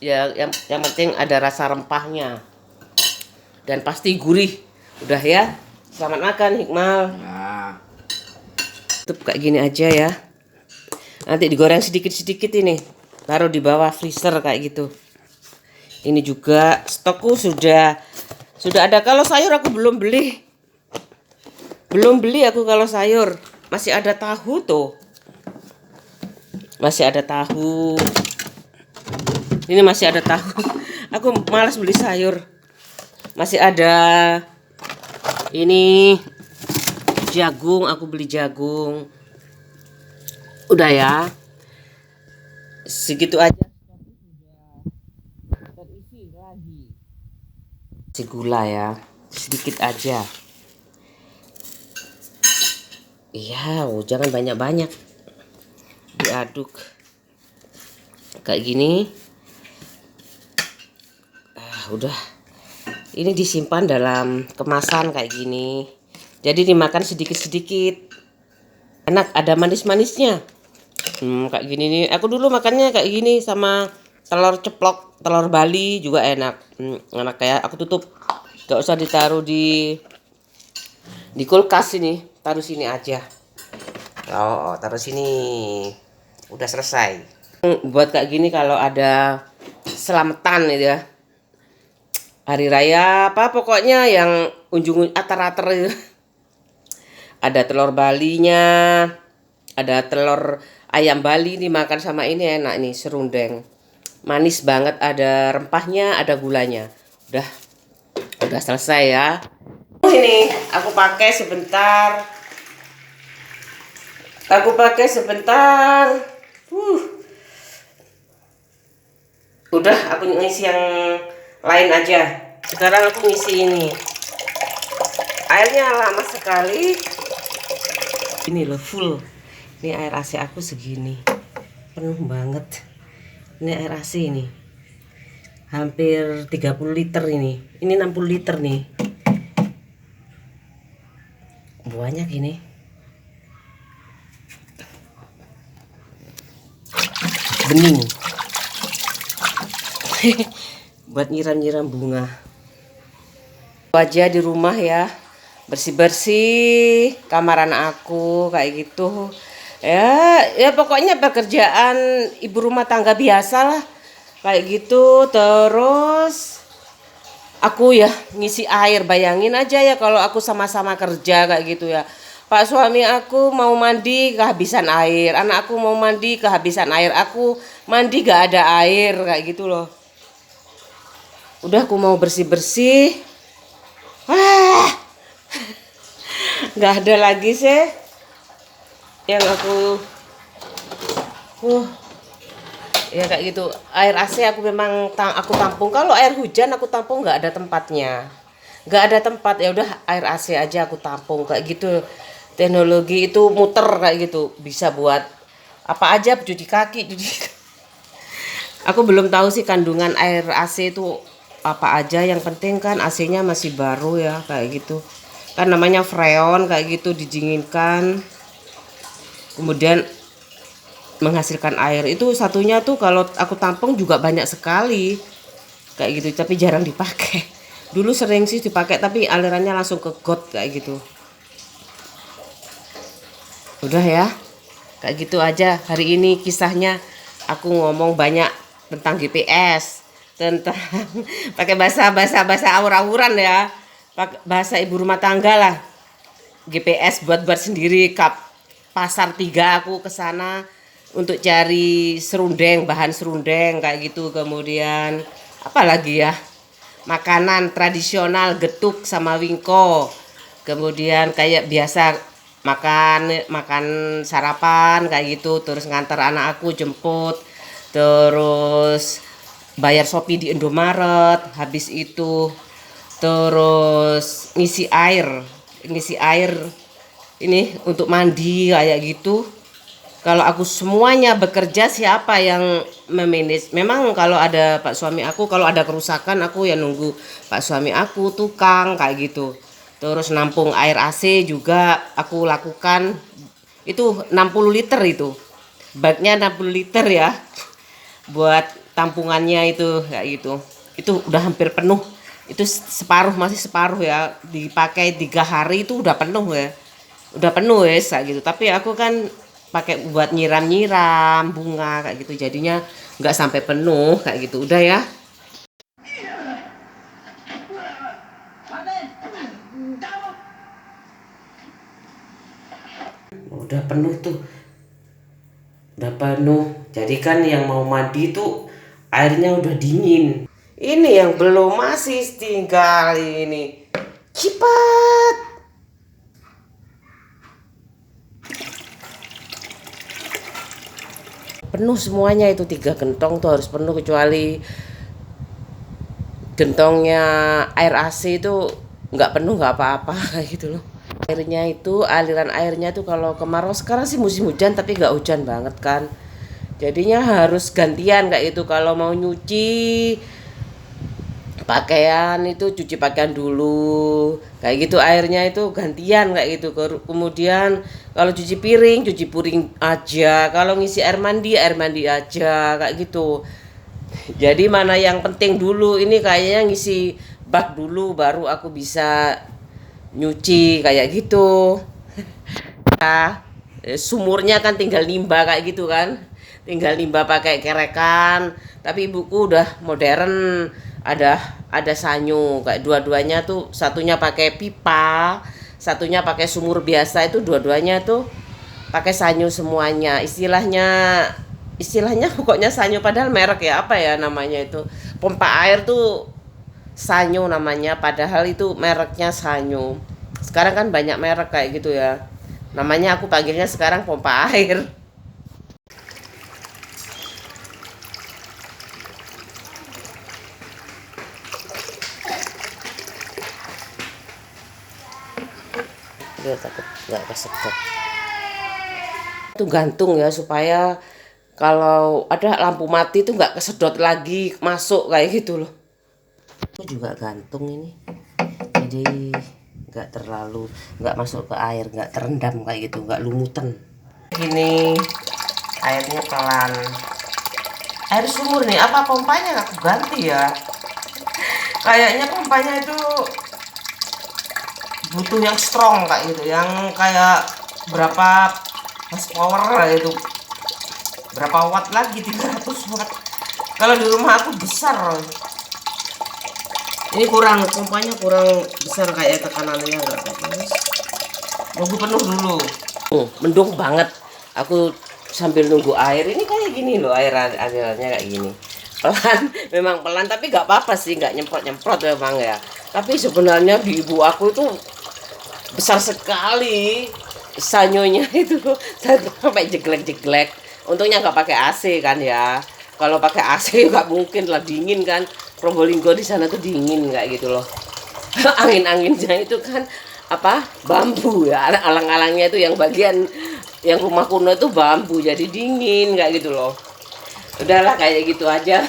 Ya yang penting ada rasa rempahnya dan pasti gurih. Udah ya, selamat makan Hikmal. Ya. Tutup kayak gini aja ya. Nanti digoreng sedikit-sedikit ini, taruh di bawah freezer kayak gitu. Ini juga stokku sudah ada. Kalau sayur aku belum beli. Belum beli aku kalau sayur. Masih ada tahu tuh. Masih ada tahu. Ini masih ada tahu. Aku malas beli sayur. Masih ada ini jagung, aku beli jagung. Udah ya. Segitu aja. Terisi lagi. Si gula ya. Sedikit aja. Iya, jangan banyak-banyak. Diaduk. Kayak gini. Udah. Ini disimpan dalam kemasan kayak gini. Jadi dimakan sedikit-sedikit. Enak, ada manis-manisnya. Kayak gini nih. Aku dulu makannya kayak gini sama telur ceplok, telur Bali juga enak. Enak kayak aku tutup. Gak usah ditaruh di kulkas ini. Taruh sini aja. Oh, taruh sini. Udah selesai. Buat kayak gini kalau ada selamatan gitu ya. Hari raya apa pokoknya yang unjung atar-atar itu. Ada telur Balinya, ada telur ayam Bali nih makan sama ini enak nih serundeng. Manis banget, ada rempahnya, ada gulanya. Udah selesai ya. Ini aku pakai sebentar. Udah aku ngisi yang lain aja. Sekarang aku ngisi ini. Airnya lama sekali. Ini loh full. Ini air AC aku segini. Penuh banget. Ini air AC ini. Hampir 30 liter ini. Ini 60 liter nih. Banyak ini. Bening. Buat nyiram-nyiram bunga. Aja di rumah ya, bersih-bersih kamar anak aku kayak gitu. Ya pokoknya pekerjaan ibu rumah tangga biasa lah. Kayak gitu. Terus aku ya ngisi air. Bayangin aja ya kalau aku sama-sama kerja kayak gitu ya. Pak suami aku mau mandi kehabisan air, anakku mau mandi kehabisan air, aku mandi gak ada air kayak gitu loh. Udah aku mau bersih-bersih. Wah, nggak ada lagi sih yang uh, ya kayak gitu. Air AC aku memang aku tampung. Kalau air hujan aku tampung nggak ada tempatnya, nggak ada tempat, ya udah air AC aja aku tampung kayak gitu. Teknologi itu muter kayak gitu, bisa buat apa aja, cuci kaki, aku belum tahu sih kandungan air AC itu apa aja. Yang penting kan AC-nya masih baru ya kayak gitu. Kan namanya freon kayak gitu, didinginkan. Kemudian menghasilkan air. Itu satunya tuh kalau aku tampung juga banyak sekali. Kayak gitu, tapi jarang dipakai. Dulu sering sih dipakai tapi alirannya langsung ke got kayak gitu. Udah ya. Kayak gitu aja hari ini kisahnya. Aku ngomong banyak tentang GPS, tentang pakai bahasa awur-awuran ya. Pakai bahasa ibu rumah tangga lah. GPS buat sendiri. Pasar 3 aku ke sana untuk cari serundeng, bahan serundeng kayak gitu. Kemudian apalagi ya, makanan tradisional getuk sama wingko. Kemudian kayak biasa makan sarapan kayak gitu, terus ngantar anak aku jemput, terus bayar Shopee di Indomaret. Habis itu terus ngisi air ini untuk mandi kayak gitu. Kalau aku semuanya bekerja, siapa yang memanage? Memang kalau ada Pak suami aku, kalau ada kerusakan aku ya nunggu Pak suami aku, tukang kayak gitu. Terus nampung air AC juga aku lakukan. Itu 60 liter itu. Bagnya 60 liter ya. Buat tampungannya itu kayak gitu. Itu udah hampir penuh. Itu masih separuh ya. Dipakai 3 hari itu udah penuh ya. Udah penuh ya kayak gitu. Tapi aku kan pakai buat nyiram bunga kayak gitu, jadinya nggak sampai penuh kayak gitu. Udah ya, udah penuh tuh, udah penuh. Jadi kan yang mau mandi tuh airnya udah dingin. Ini yang belum masih tinggal ini, cepat. Penuh semuanya, itu 3 gentong tuh harus penuh, kecuali gentongnya air AC itu nggak penuh nggak apa-apa kayak gitu loh. Airnya itu, aliran airnya tuh kalau kemarau, sekarang sih musim hujan tapi nggak hujan banget kan, jadinya harus gantian kayak itu. Kalau mau nyuci pakaian itu cuci pakaian dulu kayak gitu, airnya itu gantian kayak gitu. Kemudian kalau cuci piring aja, kalau ngisi air mandi aja kayak gitu. Jadi mana yang penting dulu, ini kayaknya ngisi bak dulu baru aku bisa nyuci kayak gitu. Sumurnya kan tinggal nimba kayak gitu kan, tinggal nimba pakai kerekan. Tapi ibuku udah modern, ada sanyo kayak dua-duanya tuh, satunya pakai pipa, satunya pakai sumur biasa. Itu dua-duanya tuh pakai sanyo semuanya. Istilahnya pokoknya sanyo, padahal merek ya, apa ya namanya itu, pompa air tuh sanyo namanya, padahal itu mereknya sanyo. Sekarang kan banyak merek kayak gitu ya, namanya aku panggilnya sekarang pompa air. Dia takut nggak kesedot. Itu gantung ya, supaya kalau ada lampu mati itu nggak kesedot lagi masuk kayak gitu loh. Itu juga gantung ini, jadi nggak masuk ke air, nggak terendam kayak gitu, nggak lumutan. Ini airnya pelan, air sumur nih. Apa pompanya aku ganti ya? Kayaknya pompanya itu butuh yang strong kayak gitu, yang kayak berapa horsepower itu, berapa watt lagi, 300 watt. Kalau di rumah aku besar, ini pompanya kurang besar, kayak tekanannya nggak bagus. Nunggu penuh dulu. Mendung banget. Aku sambil nunggu air ini kayak gini loh, airnya kayak gini. Pelan, memang pelan tapi nggak apa-apa sih, nggak nyemprot memang ya. Tapi sebenarnya di ibu aku itu besar sekali sanyonya itu sampai jeglek-jeglek. Untungnya nggak pakai AC kan ya. Kalau pakai AC nggak mungkin lah, dingin kan. Probolinggo di sana tuh dingin kayak gitu loh. Angin-anginnya itu kan apa, bambu ya, alang-alangnya itu yang bagian yang rumah kuno itu bambu, jadi dingin kayak gitu loh. Udahlah kayak gitu aja.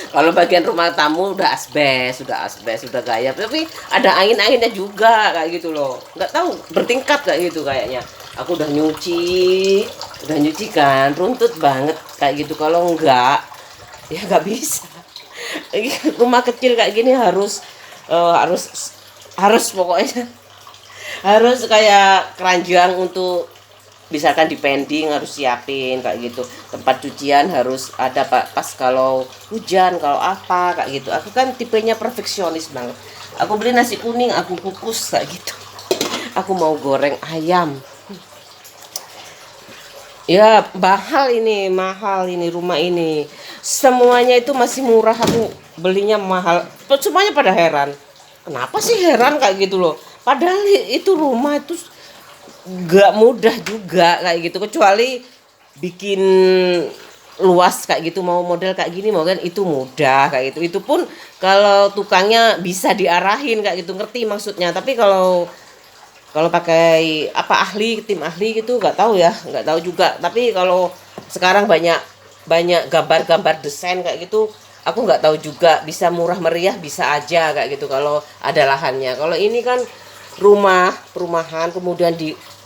Kalau bagian rumah tamu udah asbes, udah gayap, tapi ada angin-anginnya juga kayak gitu loh. Nggak tahu bertingkat kayak gitu kayaknya. Aku udah nyuci kan, runtut banget kayak gitu. Kalau enggak ya nggak bisa. Rumah kecil kayak gini harus pokoknya harus kayak keranjang untuk misalkan dipending, harus siapin kayak gitu. Tempat cucian harus ada Pak, pas kalau hujan, kalau apa kayak gitu. Aku kan tipenya perfeksionis banget. Aku beli nasi kuning, aku kukus kayak gitu. Aku mau goreng ayam. Ya, mahal ini rumah ini. Semuanya itu masih murah, aku belinya mahal. Semuanya pada heran. Kenapa sih heran kayak gitu loh? Padahal itu rumah itu gak mudah juga kayak gitu, kecuali bikin luas kayak gitu, mau model kayak gini mau kan itu mudah kayak gitu. Itu pun kalau tukangnya bisa diarahin kayak gitu, ngerti maksudnya. Tapi kalau pakai apa tim ahli gitu nggak tahu ya, nggak tahu juga. Tapi kalau sekarang banyak gambar-gambar desain kayak gitu, aku nggak tahu juga, bisa murah meriah bisa aja kayak gitu kalau ada lahannya. Kalau ini kan perumahan kemudian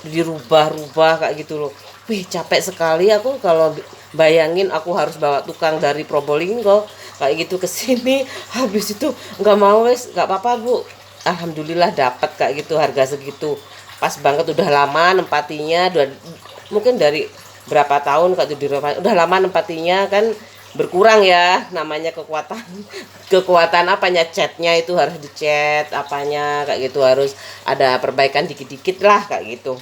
dirubah-rubah kayak gitu loh. Wih, capek sekali aku kalau bayangin aku harus bawa tukang dari Probolinggo kayak gitu ke sini. Habis itu nggak mau, wes nggak apa-apa Bu. Alhamdulillah dapat kayak gitu, harga segitu. Pas banget, udah lama nempatinya, mungkin dari berapa tahun kayak itu udah lama nempatinya kan, berkurang ya namanya kekuatan apanya, catnya itu harus dicat apanya kayak gitu, harus ada perbaikan dikit-dikit lah kayak gitu.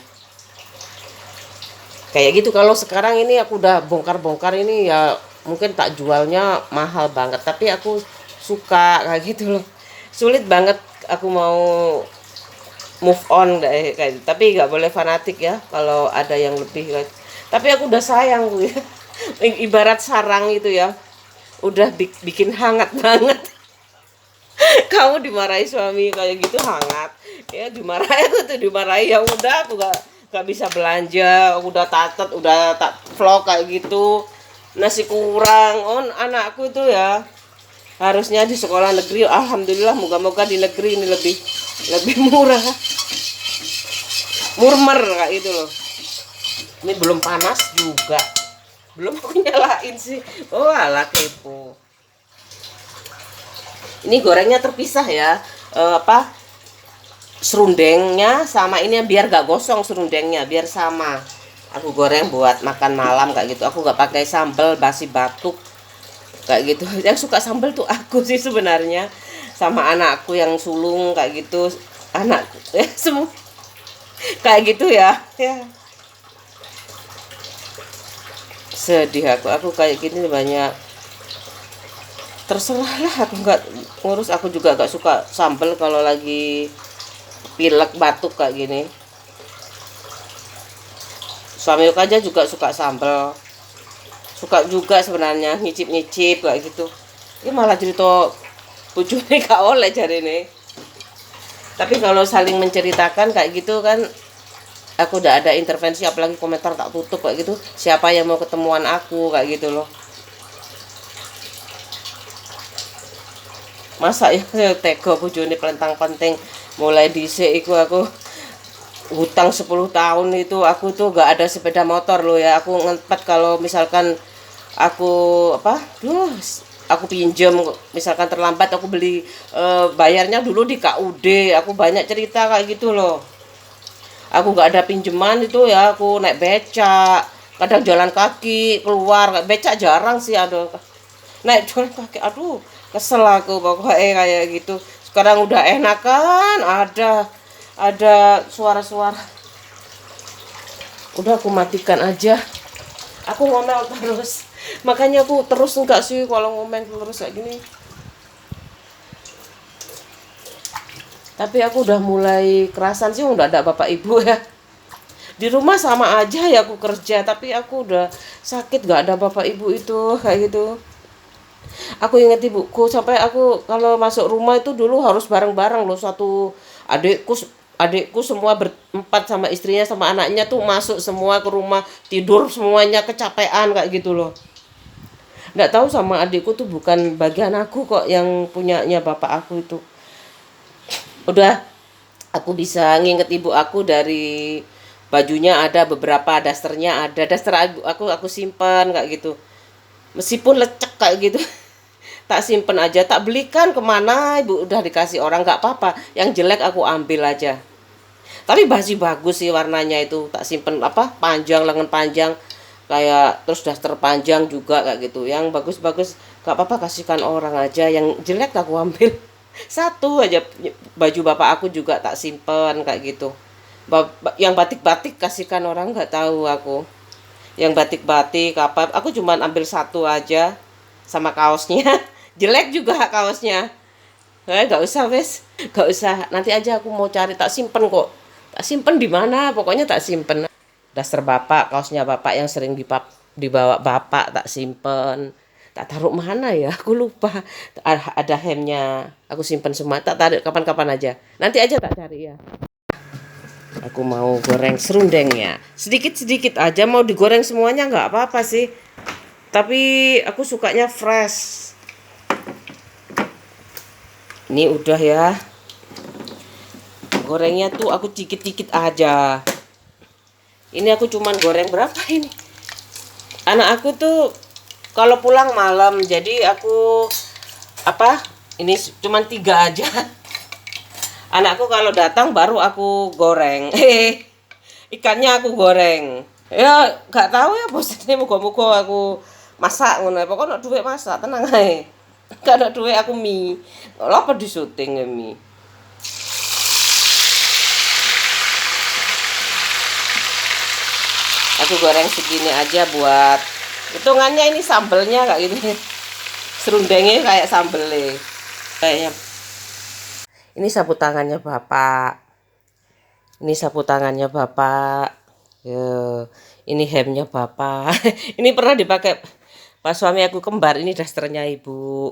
Kayak gitu. Kalau sekarang ini aku udah bongkar-bongkar ini ya, mungkin tak jualnya mahal banget, tapi aku suka kayak gitu loh. Sulit banget aku mau move on kayak gitu. Tapi nggak boleh fanatik ya kalau ada yang lebih. Tapi aku udah sayang Bu ya. Ibarat sarang itu ya, udah bikin hangat banget. Kamu dimarahi suami kayak gitu hangat ya, dimarahi ya udah, aku gak bisa belanja, aku udah tak vlog kayak gitu. Nasi kurang, anakku itu ya harusnya di sekolah negeri. Alhamdulillah, moga-moga di negeri ini lebih murah, murmer kayak gitu loh. Ini belum panas juga, belum aku nyalain sih. Oh alah, kepo. Ini gorengnya terpisah ya, serundengnya sama ini, biar gak gosong serundengnya, biar sama. Aku goreng buat makan malam kayak gitu. Aku gak pakai sambal, basi batuk kayak gitu. Yang suka sambal tuh aku sih sebenarnya, sama anakku yang sulung kayak gitu. Anakku ya semua kayak gitu ya. Sedih aku kayak gini banyak. Terserah lah, aku nggak ngurus. Aku juga gak suka sambal kalau lagi pilek batuk kayak gini. Suami aja juga suka sambal, suka juga sebenarnya nyicip kayak gitu. Ini malah cerita bojone gak oleh jari ini. Tapi kalau saling menceritakan kayak gitu kan, aku udah ada intervensi, apalagi komentar tak tutup kayak gitu. Siapa yang mau ketemuan aku kayak gitu loh. Masa ya tega bojone pelentang penting. Mulai dhisik iku aku hutang 10 tahun itu, aku tuh gak ada sepeda motor loh ya. Aku ngempet kalau misalkan aku pinjem, misalkan terlambat aku beli, bayarnya dulu di KUD. Aku banyak cerita kayak gitu loh. Aku gak ada pinjaman itu ya, aku naik becak, kadang jalan kaki keluar. Becak jarang sih, ada naik jalan kaki. Aduh, kesel aku pokoknya kayak gitu. Sekarang udah enak kan, ada suara-suara Udah aku matikan aja. Aku ngomel terus. Makanya aku terus enggak sih kalau ngomel terus kayak gini. Tapi aku udah mulai kerasan sih udah ada bapak ibu ya. Di rumah sama aja ya aku kerja, tapi aku udah sakit gak ada bapak ibu itu kayak gitu. Aku inget ibuku sampai aku kalau masuk rumah itu dulu harus bareng-bareng loh, satu adikku semua berempat sama istrinya sama anaknya tuh masuk semua ke rumah, tidur semuanya kecapean kayak gitu loh. Nggak tahu sama adikku tuh bukan bagian aku kok yang punyanya bapak aku itu. Udah aku bisa nginget ibu aku dari bajunya ada beberapa, dasternya ada, daster aku simpan kayak gitu. Meskipun lecek kayak gitu, tak simpen aja, tak belikan kemana, ibu udah dikasih orang nggak apa-apa, yang jelek aku ambil aja. Tapi masih bagus sih warnanya itu, tak simpen apa panjang, lengan panjang kayak, terus daster panjang juga kayak gitu. Yang bagus-bagus nggak apa-apa kasihkan orang aja, yang jelek aku ambil. Satu aja baju bapak aku juga tak simpen kayak gitu. Yang batik-batik kasihkan orang nggak tahu aku. Yang batik-batik apa, aku cuman ambil satu aja sama kaosnya. Jelek juga kaosnya. Gak usah wes, gak usah. Nanti aja aku mau cari, tak simpen kok. Tak simpen di mana? Pokoknya tak simpen. Daster bapak, kaosnya bapak yang sering dibawa bapak tak simpen. Tak taruh mana ya? Aku lupa. Ada hemnya. Aku simpen semua. Tak taruh kapan-kapan aja. Nanti aja tak cari ya. Aku mau goreng serundengnya. Sedikit-sedikit aja, mau digoreng semuanya nggak apa-apa sih. Tapi aku sukanya fresh. Ini udah ya. Gorengnya tuh aku dikit-dikit aja. Ini aku cuman goreng berapa ini? Anak aku tuh kalau pulang malam, jadi aku apa? Ini cuman 3 aja. Anakku kalau datang baru aku goreng. Ikannya aku goreng. Ya gak tahu ya bosannya, muga-muga aku masak ngono. Pokoknya duit masak tenang ae. Gak ada duit aku mie. Lha apa di syuting mie. Aku goreng segini aja buat hitungannya ini sambelnya kayak gini. Serundengnya kayak sambelnya. Kayaknya ini sapu tangannya bapak. Ini sapu tangannya bapak. Yo, ini hemnya bapak. Ini pernah dipakai pas suami aku kembar. Ini dasternya ibu.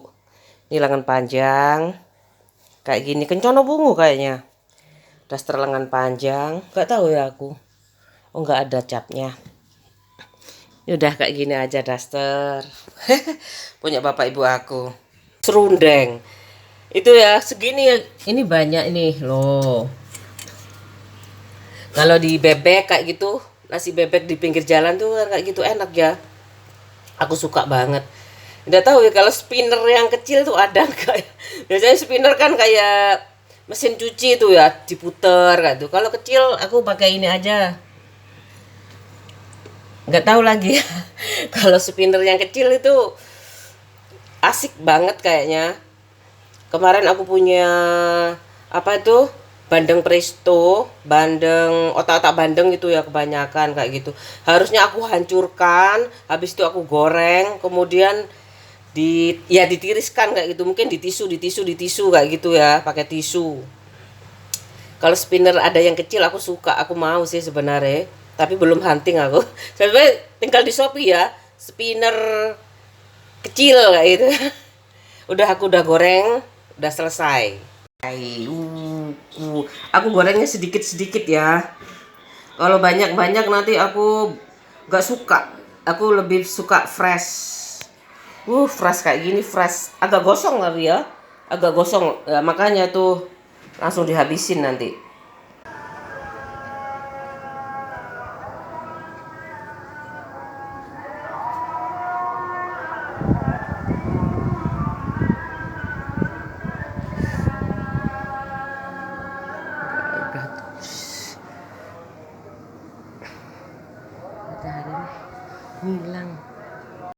Ini lengan panjang. Kayak gini, kencono bungu kayaknya. Daster lengan panjang. Gak tahu ya aku. Oh, nggak ada catnya. Udah kayak gini aja daster. Punya bapak ibu aku. Serundeng. Itu ya segini ya. Ini banyak ini loh. Kalau di bebek kayak gitu, nasi bebek di pinggir jalan tuh kayak gitu enak ya. Aku suka banget. Nggak tahu ya kalau spinner yang kecil tuh ada enggak ya? Biasanya spinner kan kayak mesin cuci tuh ya, diputer kayak tuh. Kalau kecil aku pakai ini aja. Nggak tahu lagi ya. Kalau spinner yang kecil itu asik banget kayaknya. Kemarin aku punya apa itu bandeng presto, bandeng otak-otak bandeng itu ya kebanyakan kayak gitu. Harusnya aku hancurkan, habis itu aku goreng, kemudian ditiriskan kayak gitu, mungkin di tisu kayak gitu ya, pakai tisu. Kalau spinner ada yang kecil aku suka, aku mau sih sebenarnya, tapi belum hunting aku. Sebenarnya tinggal di Shopee ya, spinner kecil kayak gitu. Aku udah goreng, udah selesai. Aku gorengnya sedikit-sedikit ya. Kalau banyak-banyak nanti aku gak suka. Aku lebih suka fresh. Fresh kayak gini, fresh. Agak gosong kali ya. Agak gosong. Ya, makanya tuh langsung dihabisin nanti.